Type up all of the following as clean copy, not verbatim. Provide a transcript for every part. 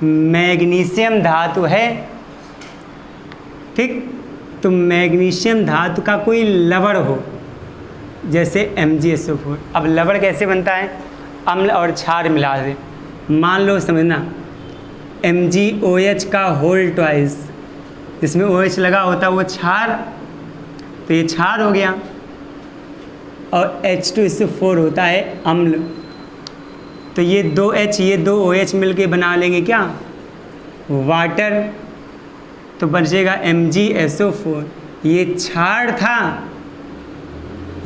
Magnesium धातु है, ठीक, तो मैग्नीशियम धातु का कोई लवण हो, जैसे MgSO4। अब लवण कैसे बनता है? अम्ल और क्षार मिला दे। मान लो, समझना, MgOH का होल ट्वाइस, जिसमें OH लगा होता है वो क्षार, तो ये क्षार हो गया, और H2SO4 होता है अम्ल। तो ये 2H ये 2 OH मिलके बना लेंगे क्या? वाटर। तो बचेगा MgSO4। ये क्षार था,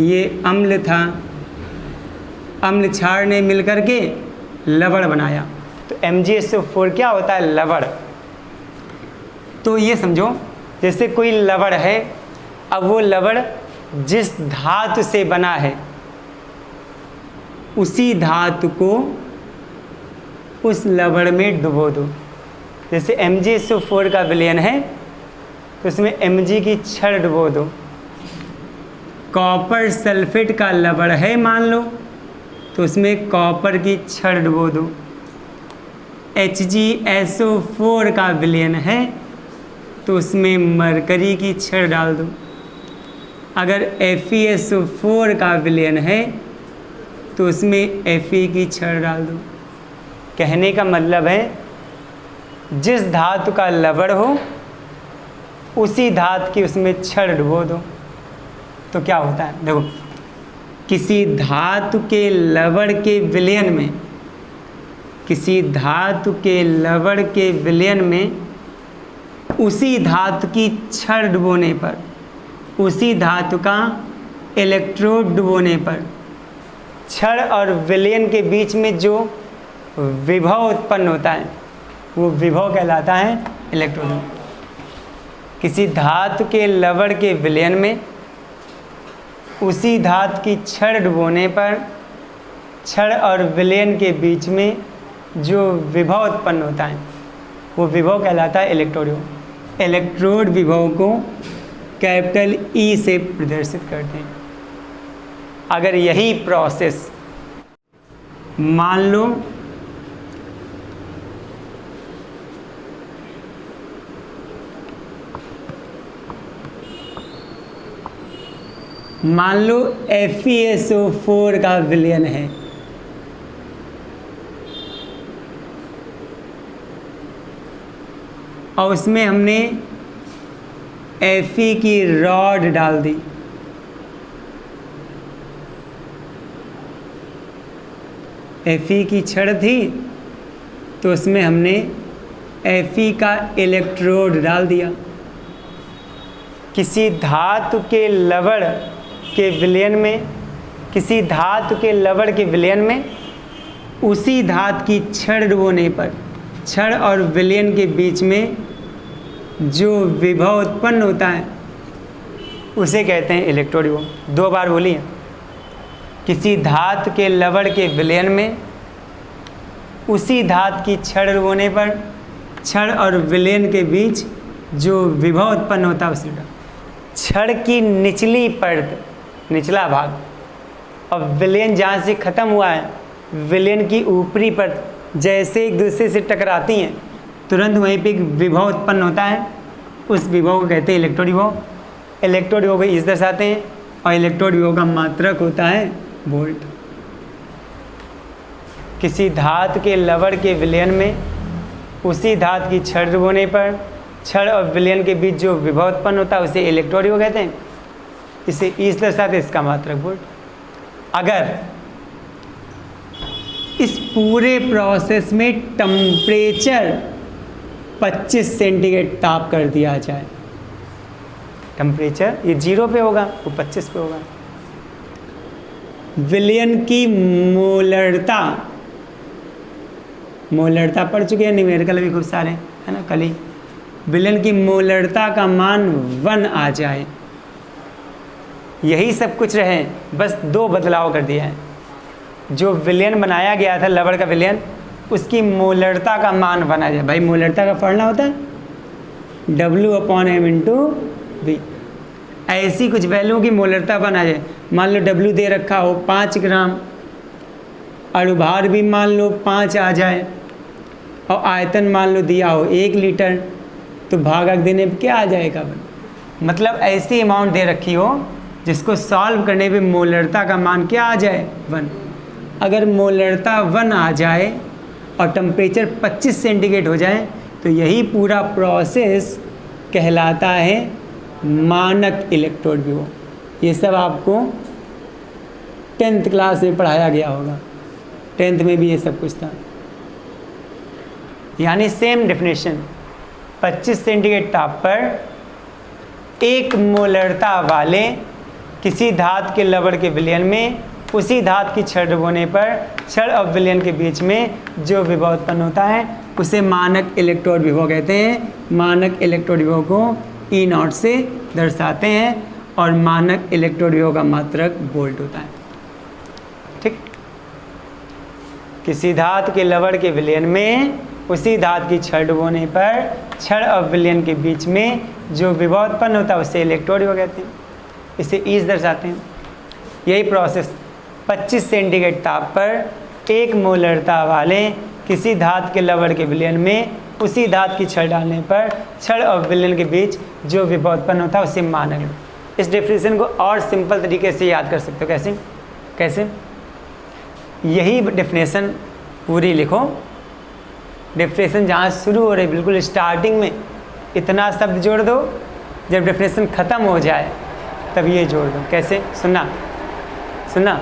ये अम्ल था, अम्ल क्षार ने मिलकर के लवण बनाया। तो MgSO4 क्या होता है? लवण। तो ये समझो, जैसे कोई लवण है, अब वो लवण जिस धातु से बना है उसी धातु को उस लवण में डुबो दो। जैसे MgSO4 का विलयन है तो उसमें Mg की छड़ डुबो दो। कॉपर सल्फेट का लवण है मान लो, तो उसमें कॉपर की छड़ डुबो दो। HgSO4 का विलयन है तो उसमें मरकरी की छड़ डाल दो। अगर FeSO4 का विलयन है तो उसमें Fe की छड़ डाल दो। कहने का मतलब है, जिस धातु का लवण हो उसी धातु की उसमें छड़ डुबो दो। तो क्या होता है? देखो, किसी धातु के लवण के विलयन में, किसी धातु के लवण के विलयन में उसी धातु की छड़ डुबोने पर, उसी धातु का इलेक्ट्रोड डुबोने पर, छड़ और विलयन के बीच में जो विभव उत्पन्न होता है वो विभव कहलाता है इलेक्ट्रोड। किसी धातु के लवण के विलयन में उसी धातु की छड़ डुबोने पर छड़ और विलयन के बीच में जो विभव उत्पन्न होता है वो विभव कहलाता है इलेक्ट्रोड। इलेक्ट्रोड विभव को कैपिटल E से प्रदर्शित करते हैं। अगर यही प्रोसेस मान लो FeSO4 का विलयन है, और उसमें हमने Fe की रॉड डाल दी। Fe की छड़ थी तो उसमें हमने Fe का इलेक्ट्रोड डाल दिया। किसी धातु के लवण के विलयन में, किसी धातु के लवण के विलयन में उसी धातु की छड़ डुबोने पर छड़ और विलयन के बीच में जो विभव उत्पन्न होता है उसे कहते हैं इलेक्ट्रोड विभव। 2 बार बोलिए। किसी धातु के लवण के विलयन में उसी धातु की छड़ डुबोने पर छड़ और विलयन के बीच जो विभव उत्पन्न होता है उसे छड़ की निचली परत, निचला भाग, और विलयन जहाँ से ख़त्म हुआ है, विलयन की ऊपरी परत जैसे एक दूसरे से टकराती हैं तुरंत वहीं पे एक विभव उत्पन्न होता है, उस विभव को कहते हैं इलेक्ट्रोड विभव। इलेक्ट्रोड विभव को इस दर्शाते हैं, और इलेक्ट्रोड विभव का मात्रक होता है वोल्ट। किसी धातु के लवण के विलयन में उसी धातु की छड़ डुबोने पर छड़ और विलयन के बीच जो विभव उत्पन्न होता है उसे इलेक्ट्रोड विभव कहते हैं। इसे इस दर्शाते इसका मात्रक वोल्ट। अगर इस पूरे प्रोसेस में टेम्परेचर 25 सेंटीग्रेड ताप कर दिया जाए, टेम्परेचर ये 0 पे होगा, वो 25 पे होगा। विलयन की मोलरता, मोलरता पढ़ चुके हैं, न्यूमेरिकल भी खूब सारे है ना कल ही। विलयन की मोलरता का मान 1 आ जाए, यही सब कुछ रहे, बस 2 बदलाव कर दिया है। जो विलयन बनाया गया था लवण का विलयन, उसकी मोलरता का मान 1 आ जाए। भाई मोलरता का फॉर्मूला होता है W/m/V। ऐसी कुछ वैल्यू की मोलरता 1 आ जाए। मान लो W दे रखा हो 5 ग्राम, अणुभार भी मान लो 5 आ जाए, और आयतन मान लो दिया हो 1 लीटर, तो भागक देने पे क्या आ जाएगा 1। मतलब ऐसी अमाउंट दे रखी हो जिसको सॉल्व करने पे मोलरता का मान क्या आ जाए 1। अगर मोलरता 1 आ जाए और टेम्परेचर 25 सेंटीग्रेड हो जाए तो यही पूरा प्रोसेस कहलाता है मानक इलेक्ट्रोड विभव। ये सब आपको 10th क्लास में पढ़ाया गया होगा, 10th में भी ये सब कुछ था। यानी सेम डेफिनेशन, 25 सेंटीग्रेड ताप पर 1 मोलरता वाले किसी धातु के लवण के विलयन में उसी धातु की छड़ डुबोने पर छड़ और विलयन के बीच में जो विभव उत्पन्न होता है उसे मानक इलेक्ट्रोड विभव कहते हैं। मानक इलेक्ट्रोड विभव को E0 से दर्शाते हैं और मानक इलेक्ट्रोड विभव का मात्रक वोल्ट होता है। ठीक, किसी धातु के लवण के विलयन में उसी धातु की छड़ डुबोने पर छड़ और विलयन के बीच में जो विभव उत्पन्न होता है उसे इलेक्ट्रोड विभव कहते हैं। इसे E दर्शाते हैं। यही प्रोसेस 25 सेंटीग्रेड ताप पर 1 मोलरता वाले किसी धातु के लवण के विलयन में उसी धातु की छड़ डालने पर छड़ और विलयन के बीच जो विभव उत्पन्न होता है उसे मानक। इस डेफिनेशन को और सिंपल तरीके से याद कर सकते हो। कैसे कैसे यही डेफिनेशन पूरी लिखो। डेफिनेशन जहाँ शुरू हो रही बिल्कुल स्टार्टिंग में इतना शब्द जोड़ दो, जब डेफिनेशन ख़त्म हो जाए तब ये जोड़ दो। कैसे, सुनना सुनना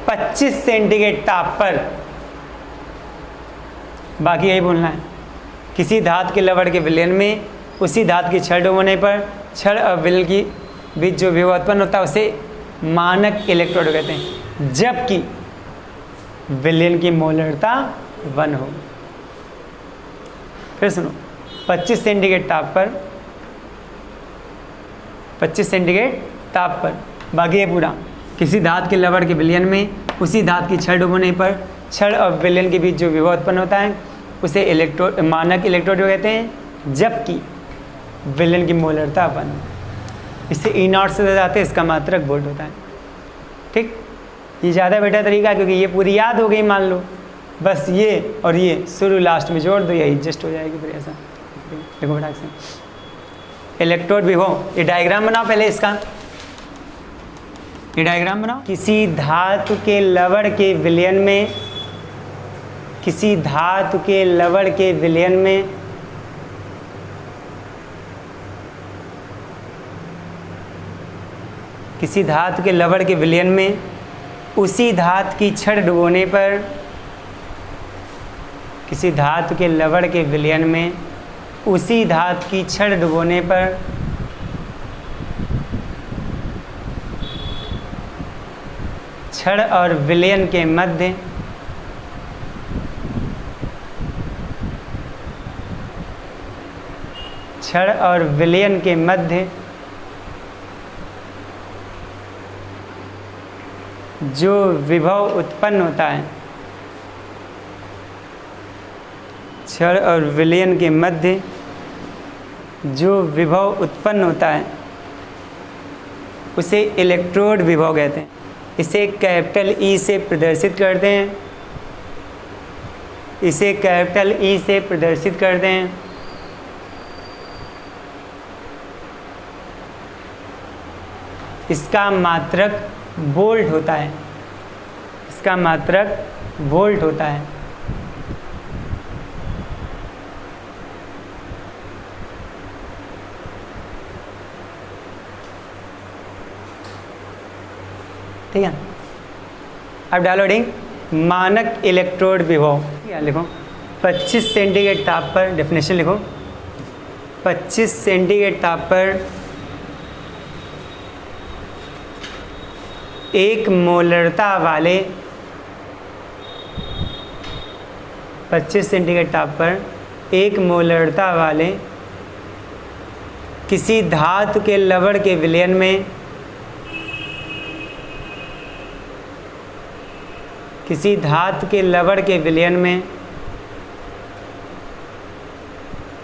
25 सेंटीग्रेड ताप पर, बाकी यही बोलना है, किसी धातु के लवण के विलयन में उसी धातु की छड़ डुबोने पर छड़ और विलयन के बीच जो विभव उत्पन्न होता है उसे मानक इलेक्ट्रोड कहते हैं, जबकि विलयन की मोलरता 1 हो। फिर सुनो, 25 सेंटीग्रेड ताप पर, 25 सेंटीग्रेड ताप पर, बाकी ये पूरा, किसी धातु के लवण के विलयन में उसी धातु की छड़ डुबोने पर छड़ और विलयन के बीच जो विभव उत्पन्न होता है उसे मानक इलेक्ट्रोड कहते हैं, जबकि विलयन की मोलरता 1। इसे E0 से दर्शाते हैं, इसका मात्रक वोल्ट होता है। ठीक, ये ज़्यादा बेटर तरीका है क्योंकि ये पूरी याद हो गई। मान लो बस ये और ये शुरू लास्ट में जोड़ दो, ये एडजस्ट हो जाएगी। फिर ऐसा देखो फटाक से इलेक्ट्रोड विभव, ये डायग्राम बनाओ पहले इसका, ये डायग्राम बनाओ। किसी धातु के लवण के विलयन में, किसी धातु के लवण के विलयन में किसी धातु के लवण के विलयन में उसी धातु की छड़ डुबोने पर, किसी धातु के लवण के विलयन में उसी धातु की छड़ डुबोने पर छड़ और विलयन के मध्य छड़ और विलयन के मध्य जो विभव उत्पन्न होता है, छड़ और विलयन के मध्य जो विभव उत्पन्न होता है उसे इलेक्ट्रोड विभव कहते हैं। इसे कैपिटल E से प्रदर्शित करते हैं, इसे कैपिटल E से प्रदर्शित करते हैं। इसका मात्रक वोल्ट होता है, इसका मात्रक वोल्ट होता है। ठीक है, अब डालो डिंग मानक इलेक्ट्रोड विभव। क्या लिखो, 25 सेंटीग्रेड ताप पर, डेफिनेशन लिखो, 25 सेंटीग्रेड ताप पर 1 मोलरता वाले, 25 सेंटीग्रेड ताप पर 1 मोलरता वाले किसी धातु के लवण के विलयन में, किसी धातु के लवण के विलयन में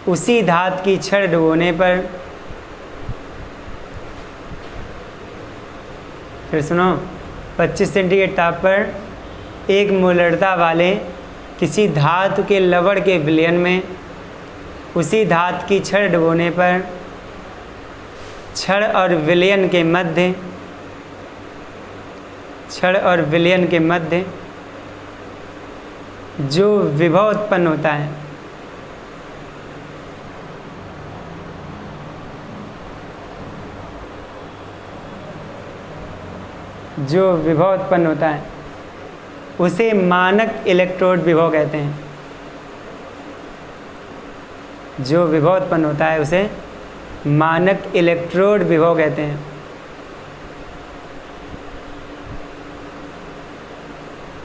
उसी धातु की छड़ डुबोने पर, फिर सुनो, 25 सेंटीग्रेड ताप पर 1 मोलरता वाले किसी धातु के लवण के विलयन में उसी धातु की छड़ डुबोने पर छड़ और विलयन के मध्य जो विभव उत्पन्न होता है उसे मानक इलेक्ट्रोड विभव कहते हैं। जो विभव उत्पन्न होता है उसे मानक इलेक्ट्रोड विभव कहते हैं।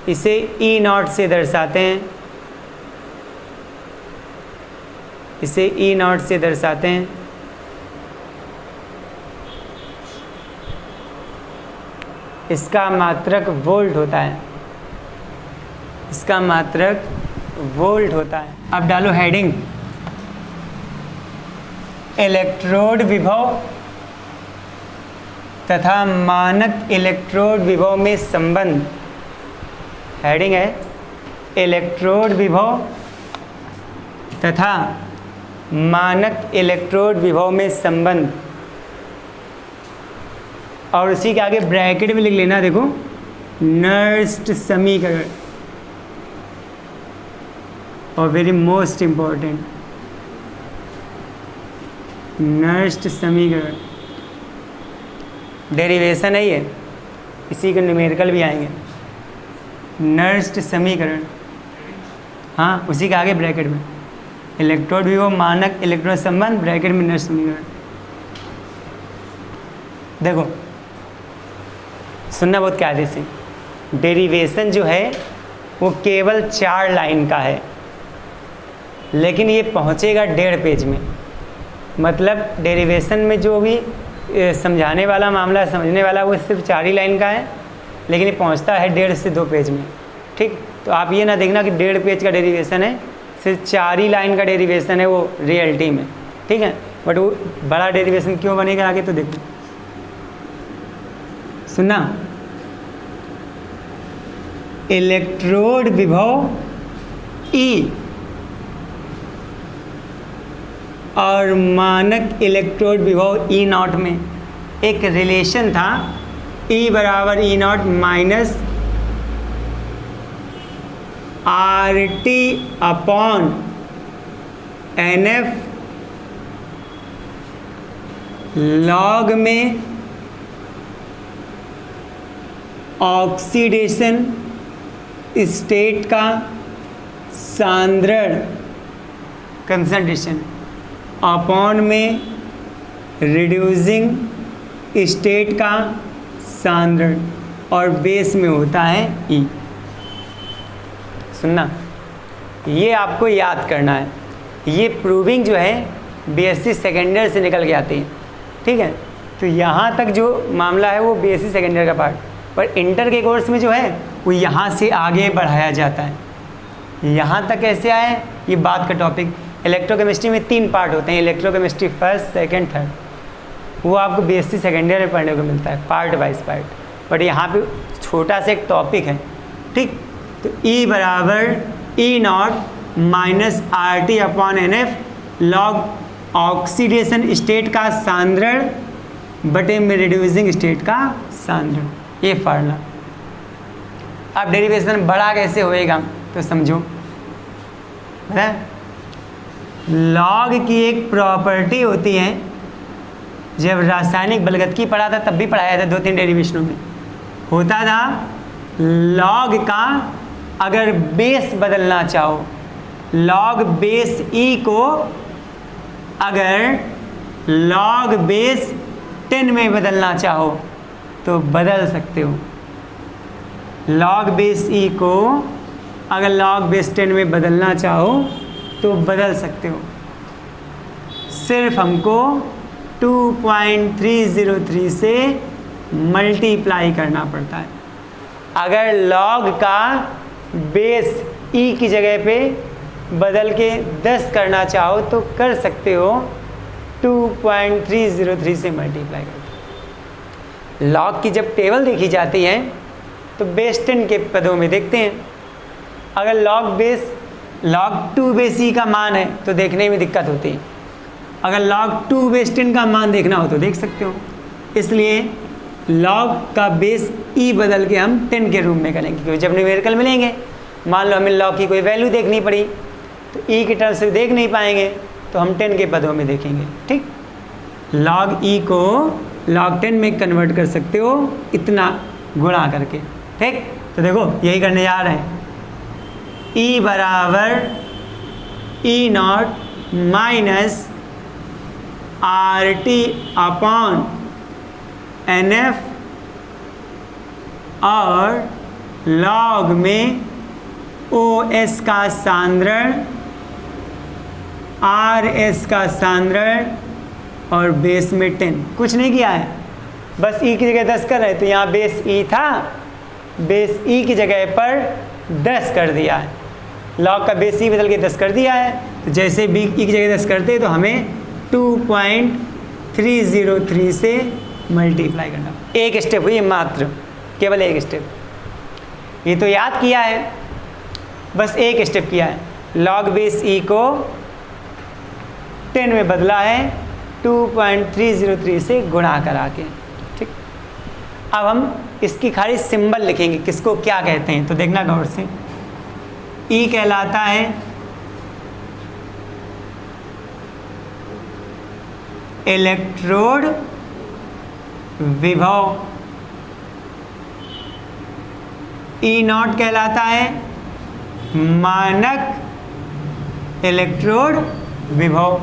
इसे E0 से दर्शाते हैं। इसका मात्रक वोल्ट होता है। अब डालो हेडिंग इलेक्ट्रोड विभव तथा मानक इलेक्ट्रोड विभव में संबंध। हेडिंग है इलेक्ट्रोड विभव तथा मानक इलेक्ट्रोड विभव में संबंध, और उसी के आगे ब्रैकेट में लिख लेना, देखो नर्स्ट समीकरण, और वेरी मोस्ट इम्पोर्टेंट नर्स्ट समीकरण। डेरिवेशन है ये, इसी के न्यूमेरिकल भी आएंगे। नर्स्ट समीकरण, हाँ उसी के आगे ब्रैकेट में इलेक्ट्रोड विभव मानक इलेक्ट्रॉन संबंध, ब्रैकेट में नर्स्ट समीकरण। देखो सुनना बहुत ध्यान से, डेरिवेशन जो है वो केवल 4 लाइन का है, लेकिन ये पहुँचेगा 1.5 पेज में। मतलब डेरिवेशन में जो भी समझाने वाला मामला, समझने वाला, वो सिर्फ 4 ही लाइन का है, लेकिन ये पहुंचता है 1.5 से 2 पेज में। ठीक, तो आप ये ना देखना कि 1.5 पेज का डेरिवेशन है, सिर्फ 4 ही लाइन का डेरिवेशन है वो रियलिटी में। ठीक है, बट वो बड़ा डेरिवेशन क्यों बनेगा आगे तो देखो। सुनना, इलेक्ट्रोड विभव E और मानक इलेक्ट्रोड विभव E0 में एक रिलेशन था, E बराबर E0 minus RT upon NF log में ऑक्सीडेशन स्टेट का सांद्रण कंसंट्रेशन अपॉन में रिड्यूसिंग स्टेट का सांद्रण, और बेस में होता है E। सुनना, ये आपको याद करना है। ये प्रूविंग जो है बीएससी सेकेंड ईयर से निकल के आती है। ठीक है, तो यहाँ तक जो मामला है वो बीएससी सेकेंड ईयर का पार्ट, पर इंटर के कोर्स में जो है वो यहाँ से आगे बढ़ाया जाता है। यहाँ तक कैसे आए ये बात का टॉपिक। इलेक्ट्रोकेमिस्ट्री में 3 पार्ट होते हैं, इलेक्ट्रोकेमिस्ट्री फर्स्ट, सेकंड, थर्ड, वो आपको बीएससी सेकेंड ईयर में पढ़ने को मिलता है, पार्ट वाइज पार्ट। बट यहाँ पे छोटा सा एक टॉपिक है। ठीक, तो E बराबर E0 minus RT upon NF log oxidation state का सांद्रण बटे में रिड्यूसिंग स्टेट का सांद्रण, ये फार्मूला। अब डेरिवेशन बड़ा कैसे होएगा तो समझो, लॉग की एक प्रॉपर्टी होती है, जब रासायनिक बलगतकी पढ़ा था तब भी पढ़ाया था 2-3 डेरिवेशनों में, होता था लॉग का अगर बेस बदलना चाहो, लॉग बेस E को अगर लॉग बेस 10 में बदलना चाहो तो बदल सकते हो। लॉग बेस E को अगर लॉग बेस 10 में बदलना चाहो तो बदल सकते हो। सिर्फ हमको 2.303 से मल्टीप्लाई करना पड़ता है। अगर लॉग का बेस E की जगह पे बदल के 10 करना चाहो तो कर सकते हो, 2.303 से मल्टीप्लाई करके। लॉग की जब टेबल देखी जाती है तो बेस 10 के पदों में देखते हैं। अगर log 2 बेस ई का मान है तो देखने में दिक्कत होती है, अगर log 2 बेस 10 का मान देखना हो तो देख सकते हो। इसलिए log का बेस ई बदल के हम 10 के रूप में करेंगे, क्योंकि जब न्यूमेरिकल मिलेंगे, मान लो हमें log की कोई वैल्यू देखनी पड़ी तो ई की टर्म से देख नहीं पाएंगे, तो हम 10 के पदों में देखेंगे। ठीक, log ई को log 10 में कन्वर्ट कर सकते हो इतना गुणा करके। ठीक, तो देखो यही करने जा रहे हैं। ई बराबर E naught minus R T upon n F, और log में ओ एस का सांद्रण, आर एस का सांद्रण और बेस में 10। कुछ नहीं किया है, बस ई की जगह 10 कर रहे, तो यहाँ बेस ई था, बेस ई की जगह पर 10 कर दिया है, log का बेस ई बदल के 10 कर दिया है। तो जैसे बी ई की जगह 10 करते तो हमें 2.303 से मल्टीप्लाई करना। एक स्टेप हुई मात्र, केवल एक स्टेप, ये तो याद किया है, बस एक स्टेप किया है। log बेस ई को 10 में बदला है 2.303 से गुणा करा के। ठीक, अब हम इसकी खाली सिंबल लिखेंगे, किसको क्या कहते हैं, तो देखना गौर से। ई कहलाता है इलेक्ट्रोड विभव, ई नॉट कहलाता है मानक इलेक्ट्रोड विभव,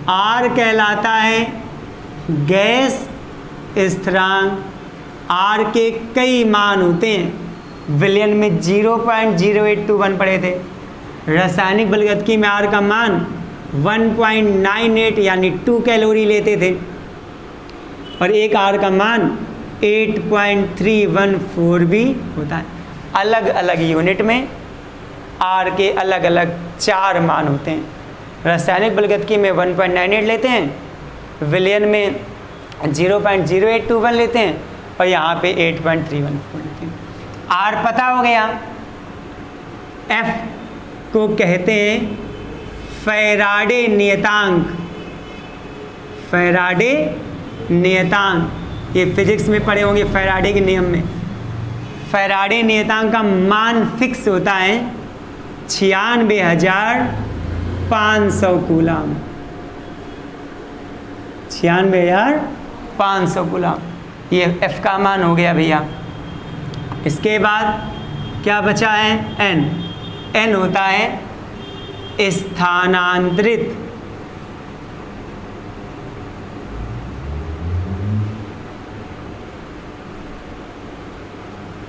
आर कहलाता है गैस स्थिरांक। आर के कई मान होते हैं, विलयन में 0.0821 पढ़े थे, रासायनिक बलगतकी में आर का मान 1.98 यानी 2 कैलोरी लेते थे, और एक आर का मान 8.314 भी होता है। अलग अलग यूनिट में आर के अलग अलग 4 मान होते हैं। रासायनिक बलगतकी में 1.98 लेते हैं, विलयन में 0.0821 लेते हैं, और यहाँ पे 8.314 लेते हैं। आर पता हो गया। एफ को कहते हैं फैराडे नियतांक, फैराडे नियतांक, ये फिजिक्स में पढ़े होंगे फैराडे के नियम में। फैराडे नियतांक का मान फिक्स होता है 96,500 कूलम, 96,500 कूलम, ये एफ का मान हो गया भैया। इसके बाद क्या बचा है, एन। एन होता है स्थानांतरित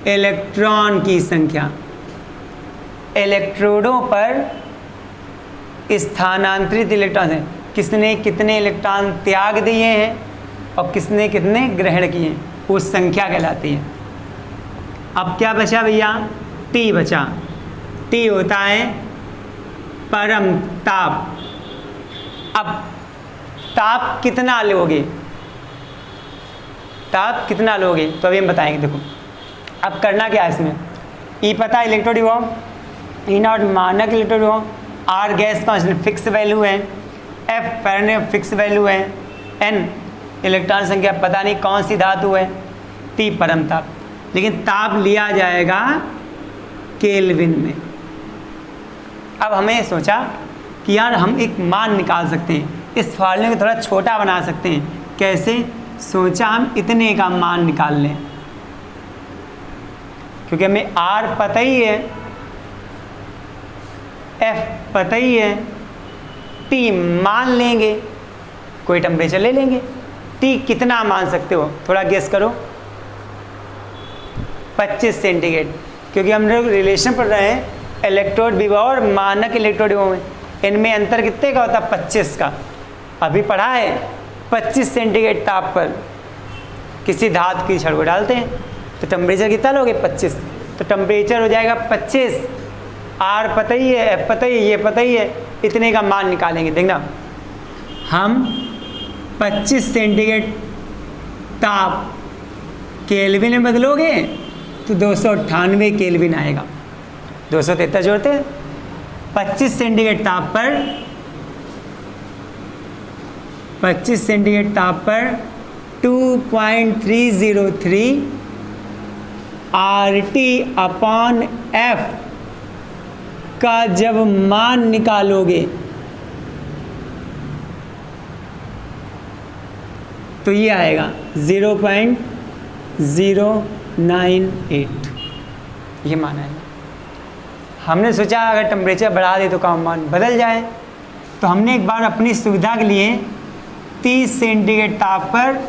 इलेक्ट्रॉन की संख्या। इलेक्ट्रोडों पर स्थानांतरित इलेक्ट्रॉन है, किसने कितने इलेक्ट्रॉन त्याग दिए हैं और किसने कितने ग्रहण किए हैं, वो संख्या कहलाती है। अब क्या बचा भैया, टी बचा। टी होता है परम ताप। अब ताप कितना लोगे, ताप कितना लोगे तो अभी हम बताएंगे। देखो अब करना क्या है इसमें, ई पता है इलेक्ट्रोड विभव, ई नॉट मानक इलेक्ट्रोड विभव, R gas constant fix value है, एफ फैराडे फिक्स वैल्यू है, एन इलेक्ट्रॉन संख्या पता नहीं कौन सी धातु है, टी परम ताप। लेकिन ताप लिया जाएगा केल्विन में। अब हमें सोचा कि यार हम एक मान निकाल सकते हैं, इस फॉर्मूले को थोड़ा छोटा बना सकते हैं। कैसे, सोचा हम इतने का मान निकाल लें, क्योंकि हमें आर पता ही है, एफ पता ही है, टी मान लेंगे, कोई टेम्परेचर ले लेंगे। टी कितना मान सकते हो, थोड़ा गेस करो। 25 सेंटीग्रेड, क्योंकि हम लोग रिलेशन पढ़ रहे हैं इलेक्ट्रोड विभव और मानक इलेक्ट्रोड विभव में, इनमें अंतर कितने का होता है, 25 का। अभी पढ़ा है 25 सेंटीग्रेड ताप पर किसी धातु की छड़ को डालते हैं तो टेम्परेचर कितना लोगे, 25। तो टेम्परेचर हो जाएगा 25। आर पता ही है, एफ पता ही है, ये पता ही है, इतने का मान निकालेंगे। देखना हम 25 सेंटीग्रेड ताप केल्विन में बदलोगे तो 298 केल्विन आएगा। 273 जोड़ते हैं। 25 सेंटीग्रेड ताप पर 25 सेंटीग्रेड ताप पर 2.303 RT/F का जब मान निकालोगे तो ये आएगा 0.098, ये मान आएगा। हमने सोचा अगर टेम्परेचर बढ़ा दे तो काम मान बदल जाए, तो हमने एक बार अपनी सुविधा के लिए 30 सेंटीग्रेड ताप पर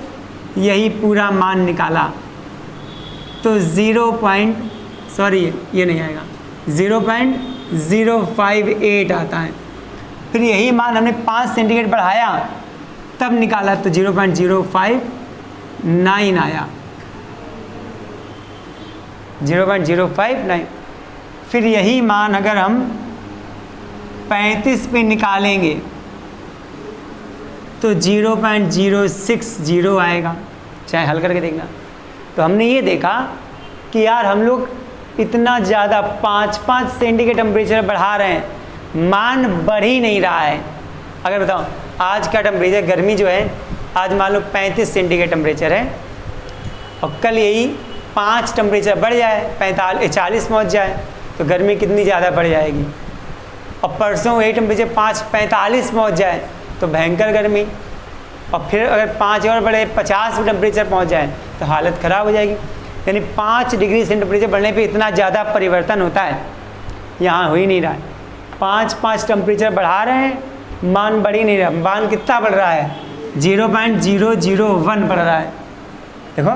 यही पूरा मान निकाला, तो ये नहीं आएगा, 0.058 आता है। फिर यही मान हमने 5 सेंटीग्रेड बढ़ाया तब निकाला तो 0.059 आया, 0.059। फिर यही मान अगर हम 35 पे निकालेंगे तो 0.060 आएगा, चाहे हल करके देखना। तो हमने ये देखा कि यार हम लोग इतना ज़्यादा 5-5 सेंटीग्रेड टेम्परेचर बढ़ा रहे हैं, मान बढ़ ही नहीं रहा है। अगर बताओ आज का टेम्परेचर गर्मी जो है, आज मान लो 35 सेंटीग्रेड टेम्परेचर है और कल यही 5 टेम्परेचर बढ़ जाए, 40 पहुँच जाए तो गर्मी कितनी ज़्यादा बढ़ जाएगी। और परसों वही टेम्परेचर 45 पहुँच जाए तो भयंकर गर्मी, और फिर अगर 5 और बढ़े 50 टेम्परेचर पहुँच जाए तो हालत ख़राब हो जाएगी। यानी 5 डिग्री से टेम्परेचर बढ़ने पे इतना ज़्यादा परिवर्तन होता है, यहाँ हो ही नहीं रहा है। 5 टेम्परेचर बढ़ा रहे हैं, मान बढ़ ही नहीं रहा। मान कितना बढ़ रहा है? 0.001 बढ़ रहा है। देखो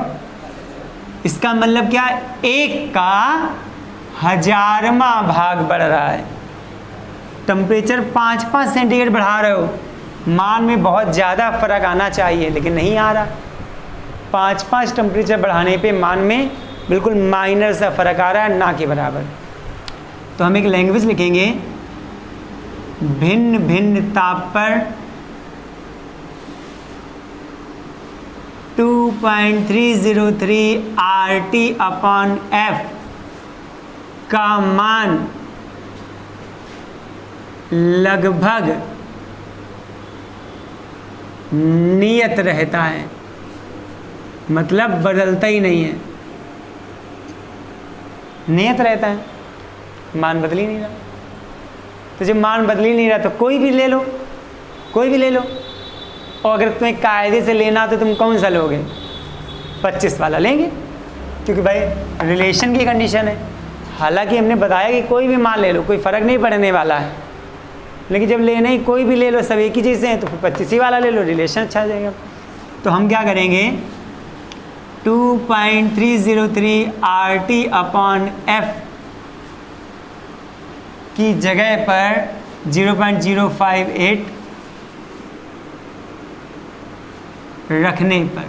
इसका मतलब क्या है, 1 का 1000वां भाग बढ़ रहा है। टेम्परेचर 5-5 सेंटीग्रेड बढ़ा रहे हो, मान में बहुत ज़्यादा फर्क आना चाहिए लेकिन नहीं आ रहा। 5-5 टेम्परेचर बढ़ाने पे मान में बिल्कुल माइनर सा फर्क आ रहा है, ना के बराबर। तो हम एक लैंग्वेज लिखेंगे, भिन्न भिन्न ताप पर 2.303 RT/F का मान लगभग नियत रहता है, मतलब बदलता ही नहीं है, नियत रहता है, मान बदल ही नहीं रहा। तो जब मान बदल ही नहीं रहा तो कोई भी ले लो, कोई भी ले लो। और अगर तुम्हें कायदे से लेना तो तुम कौन सा लोगे? 25 वाला लेंगे, क्योंकि भाई रिलेशन की कंडीशन है। हालांकि हमने बताया कि कोई भी मान ले लो, कोई फ़र्क नहीं पड़ने वाला है, लेकिन जब लेना ही कोई भी ले लो, सब एक ही चीज़ें हैं, तो फिर 25 ही वाला ले लो, रिलेशन अच्छा जाएगा। तो हम क्या करेंगे, 2.303 RT/F की जगह पर 0.058 रखने पर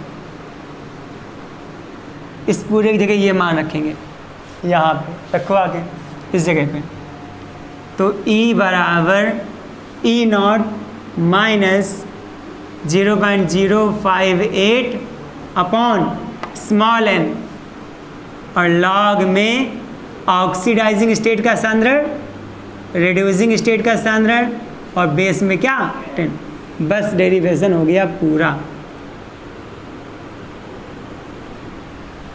इस पूरे की जगह ये मान रखेंगे, यहाँ पे रखो आके इस जगह पे। तो E बराबर E0 minus 0.058 upon small n, और लॉग में ऑक्सीडाइजिंग स्टेट का सांद्रण, रिड्यूसिंग स्टेट का सांद्रण, और बेस में क्या 10। बस डेरिवेशन हो गया पूरा।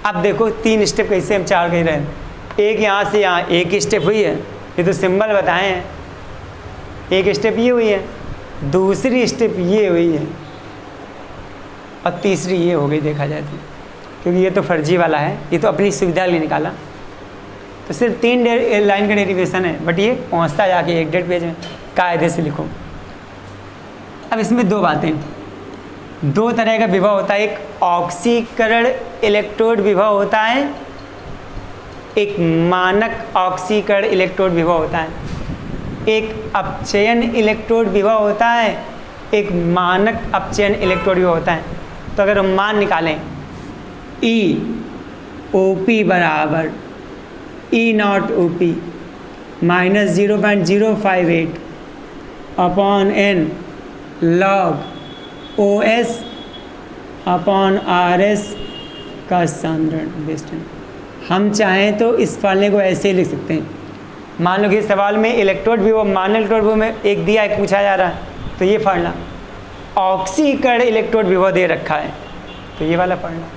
अब देखो 3 स्टेप कैसे हम 4 कह रहे हैं। एक यहाँ से यहाँ एक स्टेप हुई है, ये तो सिंबल बताए हैं। एक स्टेप ये हुई है, दूसरी स्टेप ये हुई है, और तीसरी ये हो गई देखा जाए तो, क्योंकि ये तो फर्जी वाला है, ये तो अपनी सुविधा के लिए निकाला। तो सिर्फ 3 लाइन का डेरिवेशन है, बट ये पहुँचता जाके 1-1.5 पेज में, कायदे से लिखो। अब इसमें 2 बातें, 2 तरह का विभव होता है। एक ऑक्सीकरण इलेक्ट्रोड विभव होता है, एक मानक ऑक्सीकरण इलेक्ट्रोड विभव होता है। एक अपचयन इलेक्ट्रोड विभव होता है, एक मानक अपचयन इलेक्ट्रोड विभव होता है। तो अगर हम मान निकालें, OP बराबर E0 OP minus 0.058 upon n log OS upon RS का सांद्रण बेस्ट। हम चाहें तो इस फार्मूले को ऐसे ही लिख सकते हैं, मान लो कि सवाल में इलेक्ट्रोड विभव, मान लो इलेक्ट्रोड विभव में एक दिया, एक पूछा जा रहा है, तो ये पढ़ना। ऑक्सीकरण इलेक्ट्रोड विभव दे रखा है, तो ये वाला पढ़ना।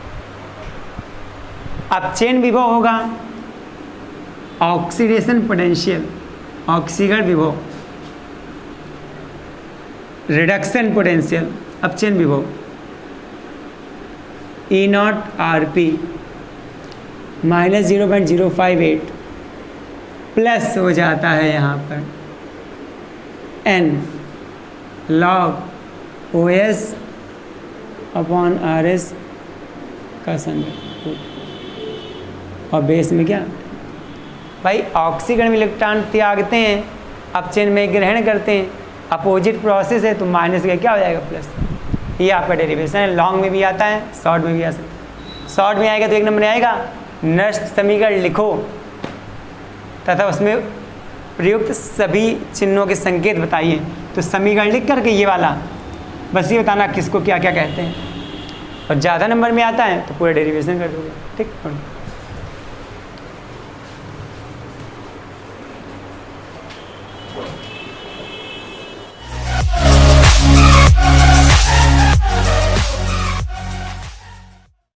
अब चेन विभव होगा ऑक्सीडेशन पोटेंशियल, ऑक्सीकरण विभव, रिडक्शन पोटेंशियल। अब चेन विभव E0 RP माइनस 0.058 प्लस हो जाता है यहाँ पर N log OS upon RS का संदर्भ, और बेस में क्या भाई ऑक्सीकरण में इलेक्ट्रॉन त्यागते हैं, अब चेन में ग्रहण करते हैं, अपोजिट प्रोसेस है, तो माइनस का क्या हो जाएगा प्लस। ये आपका डेरिवेशन है। लॉन्ग में भी आता है, शॉर्ट में भी आ सकता है। शॉर्ट में आएगा तो एक नंबर में आएगा नष्ट समीकरण लिखो तथा उसमें प्रयुक्त सभी चिन्हों के संकेत बताइए। तो समीकरण लिख करके ये वाला बस ये बताना किसको क्या क्या कहते हैं, और ज़्यादा नंबर में आता है तो पूरा डेरिवेशन कर दोगे। ठीक।